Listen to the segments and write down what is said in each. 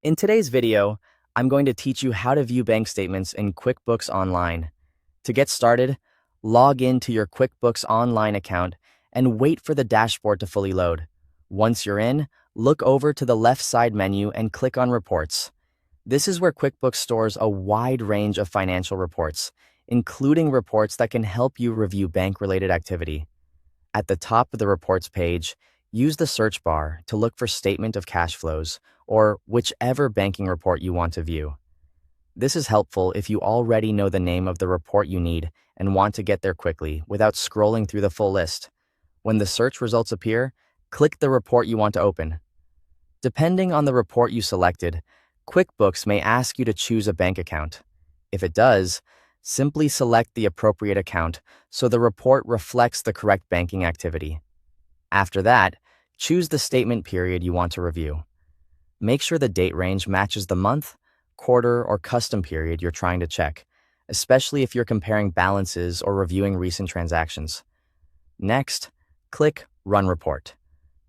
In today's video, I'm going to teach you how to view bank statements in QuickBooks Online. To get started, log in to your QuickBooks Online account and wait for the dashboard to fully load. Once you're in, look over to the left side menu and click on Reports. This is where QuickBooks stores a wide range of financial reports, including reports that can help you review bank-related activity. At the top of the Reports page, use the search bar to look for Statement of Cash Flows or whichever banking report you want to view. This is helpful if you already know the name of the report you need and want to get there quickly without scrolling through the full list. When the search results appear, click the report you want to open. Depending on the report you selected, QuickBooks may ask you to choose a bank account. If it does, simply select the appropriate account so the report reflects the correct banking activity. After that, choose the statement period you want to review. Make sure the date range matches the month, quarter, or custom period you're trying to check, especially if you're comparing balances or reviewing recent transactions. Next, click Run Report.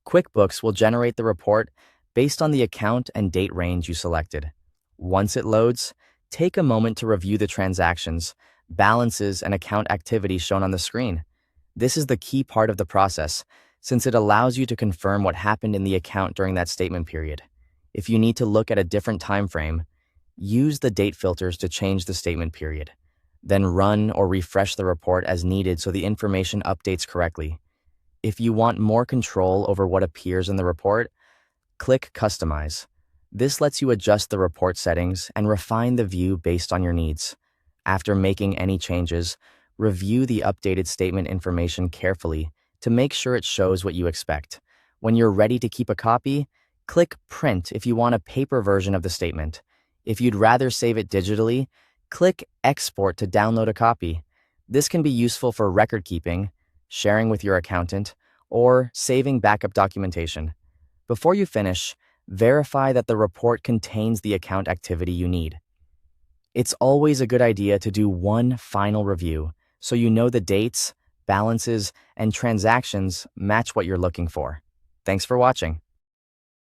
QuickBooks will generate the report based on the account and date range you selected. Once it loads, take a moment to review the transactions, balances, and account activity shown on the screen. This is the key part of the process, since it allows you to confirm what happened in the account during that statement period. If you need to look at a different time frame, use the date filters to change the statement period. Then run or refresh the report as needed so the information updates correctly. If you want more control over what appears in the report, click Customize. This lets you adjust the report settings and refine the view based on your needs. After making any changes, review the updated statement information carefully to make sure it shows what you expect. When you're ready to keep a copy, click Print if you want a paper version of the statement. If you'd rather save it digitally, click Export to download a copy. This can be useful for record keeping, sharing with your accountant, or saving backup documentation. Before you finish, verify that the report contains the account activity you need. It's always a good idea to do one final review so you know the dates, balances, and transactions match what you're looking for. Thanks for watching.